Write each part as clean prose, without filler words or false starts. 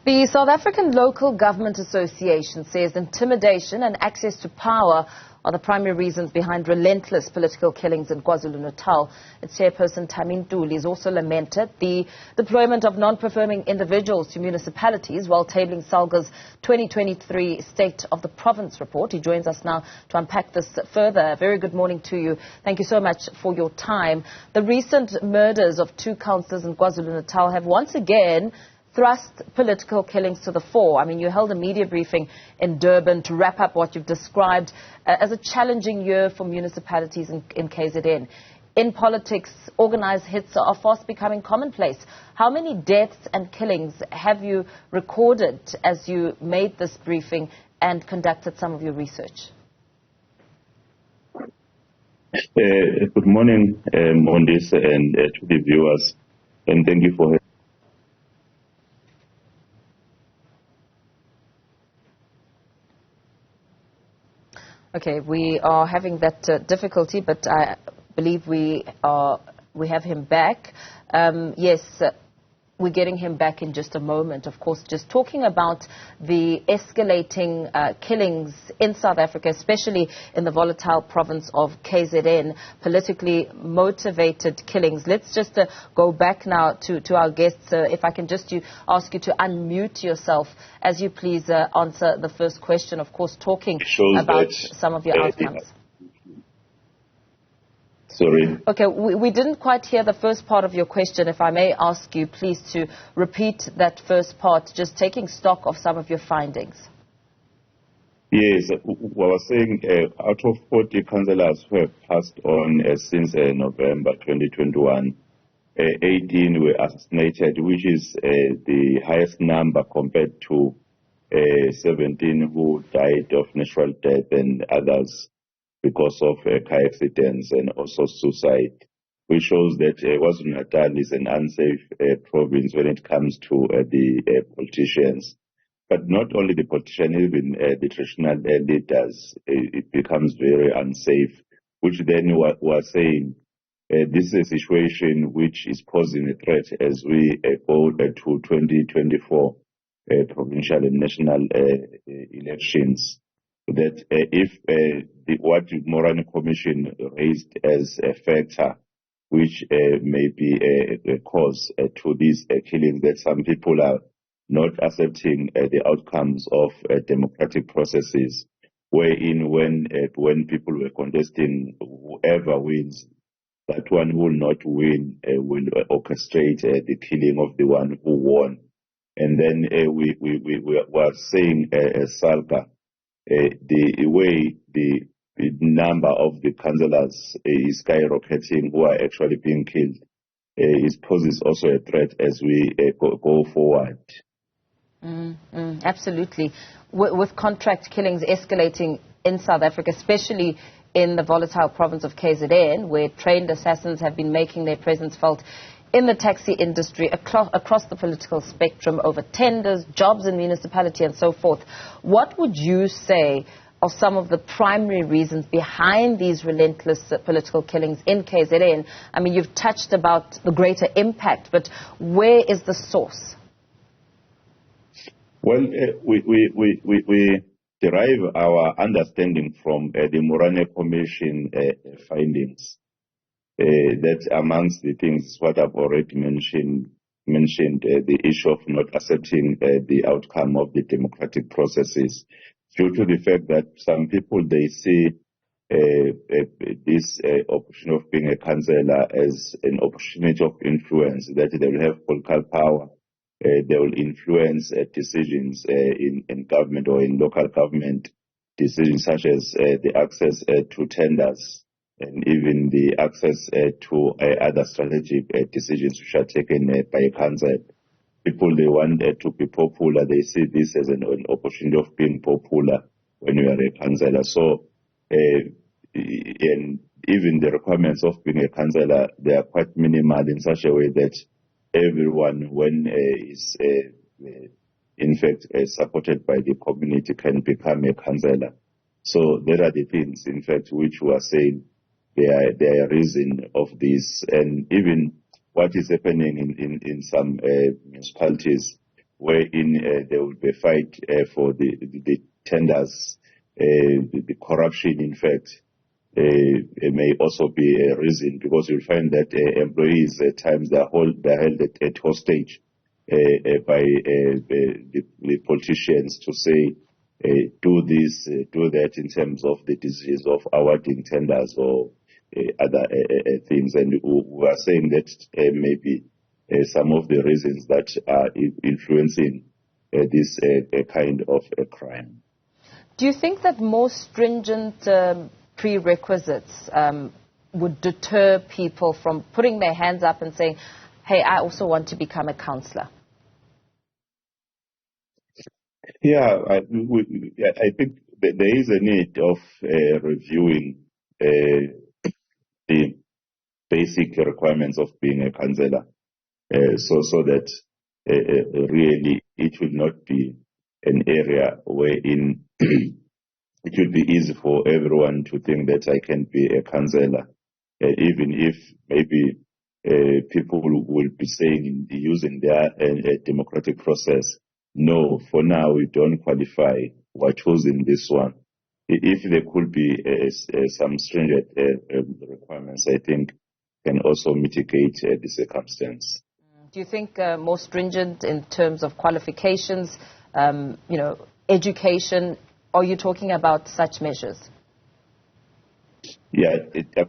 The South African Local Government Association says intimidation and access to power are the primary reasons behind relentless political killings in KwaZulu-Natal. Its chairperson Thami Ntuli has also lamented the deployment of non-performing individuals to municipalities while tabling SALGA's 2023 State of the Province report. He joins us now to unpack this further. Very good morning to you. Thank you so much for your time. The recent murders of 2 councillors in KwaZulu-Natal have once again thrust political killings to the fore. I mean, you held a media briefing in Durban to wrap up what you've described as a challenging year for municipalities in KZN. In politics, organised hits are fast becoming commonplace. How many deaths and killings have you recorded as you made this briefing and conducted some of your research? Good morning, Mondis, and to the viewers, and thank you for Okay, we are having that difficulty, but I believe we have him back. Yes, we're getting him back in just a moment. Of course, just talking about the escalating killings in South Africa, especially in the volatile province of KZN, politically motivated killings. Let's just go back now to our guests. If I can just ask you to unmute yourself as you please answer the first question, of course, talking about some of your outcomes. Sorry. Okay, we didn't quite hear the first part of your question. If I may ask you, please, to repeat that first part, just taking stock of some of your findings. Yes, what I was saying, out of 40 councillors who have passed on since November 2021, 18 were assassinated, which is the highest number compared to 17 who died of natural death and others because of car accidents and also suicide, which shows that KwaZulu-Natal is an unsafe province when it comes to the politicians. But not only the politicians, even the traditional leaders, it becomes very unsafe, which then we are saying this is a situation which is posing a threat as we go to 2024 provincial and national elections. That if what the Morane Commission raised as a factor which may be a cause to these killings, that some people are not accepting the outcomes of democratic processes, wherein when people were contesting, whoever wins, that one will not win, will orchestrate the killing of the one who won. And then we were saying SALGA, the way the number of the councillors is skyrocketing who are actually being killed, it poses also a threat as we go forward. Absolutely. With contract killings escalating in South Africa, especially in the volatile province of KZN, where trained assassins have been making their presence felt in the taxi industry, across the political spectrum, over tenders, jobs in municipality and so forth. What would you say are some of the primary reasons behind these relentless political killings in KZN? I mean, you've touched about the greater impact, but where is the source? Well, we derive our understanding from the Morane Commission findings. That amongst the things what I've already mentioned the issue of not accepting the outcome of the democratic processes, due to the fact that some people, they see this opportunity of being a councillor as an opportunity of influence, that they will have political power, they will influence decisions in government or in local government, decisions such as the access to tenders, and even the access to other strategic decisions which are taken by a council. People, they want to be popular. They see this as an opportunity of being popular when you are a councillor. So, and even the requirements of being a councillor, they are quite minimal in such a way that everyone, when is in fact supported by the community, can become a councillor. So there are the things, in fact, which we are saying they are reason of this. And even what is happening in some municipalities, wherein there will be a fight for the tenders, the corruption, in fact, it may also be a reason, because you'll find that employees at times they're held at hostage by the politicians to say, do this, do that in terms of the decisions of awarding tenders or other things. And we are saying that maybe some of the reasons that are influencing this kind of crime. Do you think that more stringent prerequisites would deter people from putting their hands up and saying, hey, I also want to become a councillor? Yeah, I think that there is a need of reviewing the basic requirements of being a councillor, so that really it will not be an area wherein it will be easy for everyone to think that I can be a councillor, even if maybe people will be saying, using their democratic process, no, for now we don't qualify, we're choosing this one. If there could be some stringent requirements, I think can also mitigate the circumstance. Do you think more stringent in terms of qualifications, education? Are you talking about such measures? Yeah,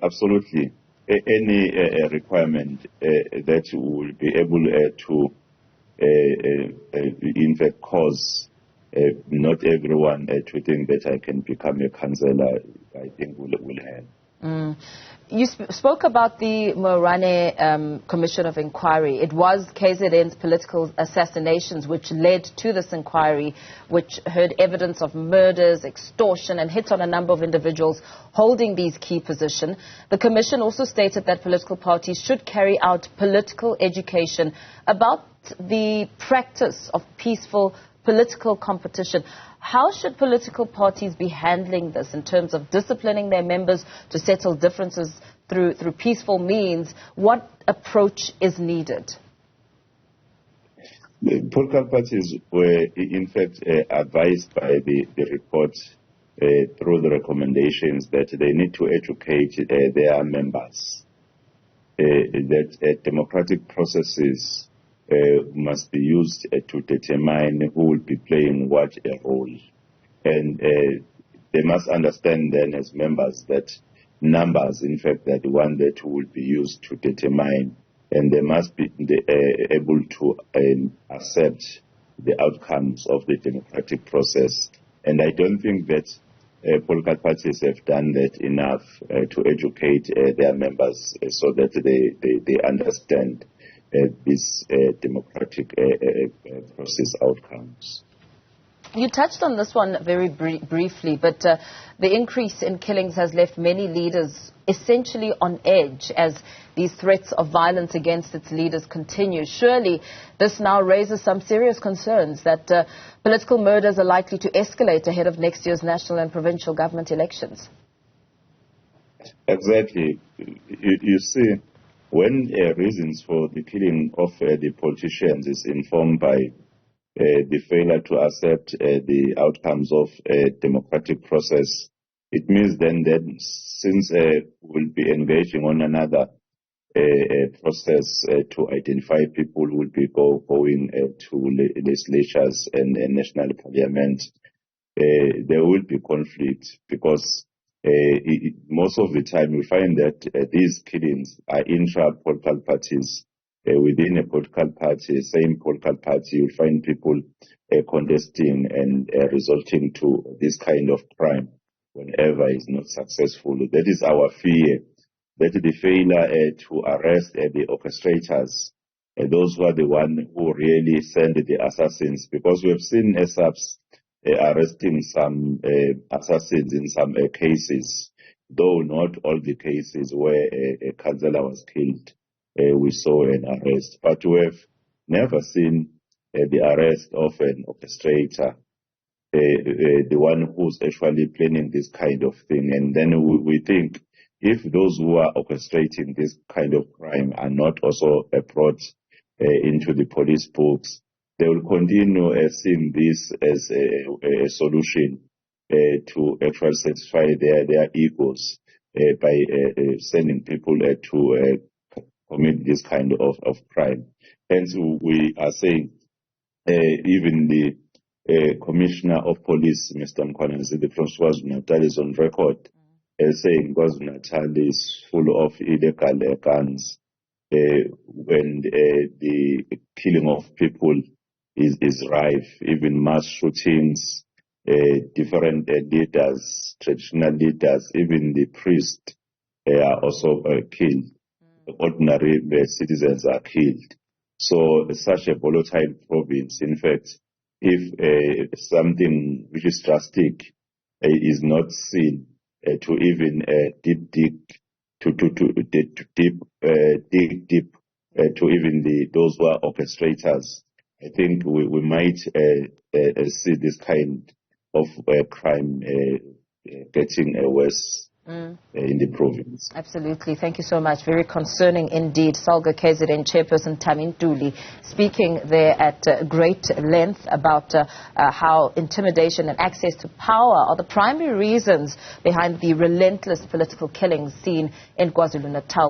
absolutely. Any requirement that will be able to, in fact, cause not everyone to think that I can become a councillor, I think will help. You spoke about the Morane Commission of Inquiry. It was KZN's political assassinations which led to this inquiry, which heard evidence of murders, extortion, and hits on a number of individuals holding these key positions. The commission also stated that political parties should carry out political education about the practice of peaceful political competition. How should political parties be handling this in terms of disciplining their members to settle differences through peaceful means? What approach is needed? The political parties were, in fact, advised by the report through the recommendations that they need to educate their members, that democratic processes must be used to determine who will be playing what role. And they must understand then as members that numbers, in fact, are the one that will be used to determine, and they must be able to accept the outcomes of the democratic process. And I don't think that political parties have done that enough to educate their members so that they understand these democratic process outcomes. You touched on this one very briefly, but the increase in killings has left many leaders essentially on edge as these threats of violence against its leaders continue. Surely this now raises some serious concerns that political murders are likely to escalate ahead of next year's national and provincial government elections. Exactly. You see, when reasons for the killing of the politicians is informed by the failure to accept the outcomes of a democratic process, it means then that since we'll be engaging on another process to identify people who will be going to legislatures and national parliament, there will be conflict because most of the time we find that these killings are intra-political parties. Within a political party, same political party, you'll find people contesting and resulting to this kind of crime whenever it's not successful. That is our fear, that the failure to arrest the orchestrators, those who are the one who really send the assassins, because we have seen SAPs arresting some assassins in some cases, though not all the cases where a councillor was killed. We saw an arrest, but we have never seen the arrest of an orchestrator, the one who's actually planning this kind of thing. And then we think if those who are orchestrating this kind of crime are not also brought into the police books, they will continue seeing this as a solution to actually satisfy their egos by sending people to commit this kind of crime. Hence, we are saying even the Commissioner of Police, Mr. Mkhwananzi, the Provincial KwaZulu-Natal, is on record saying KwaZulu-Natal is full of illegal guns when the killing of people is rife, even mass shootings, different leaders, traditional leaders, even the priests are also killed. Ordinary citizens are killed. So such a volatile province, in fact, if something which is drastic is not seen to even dig deep to even those who are orchestrators, I think we might see this kind of crime getting worse in the province. Absolutely. Thank you so much. Very concerning indeed. SALGA KZN Chairperson Thami Ntuli speaking there at great length about how intimidation and access to power are the primary reasons behind the relentless political killings seen in KwaZulu-Natal.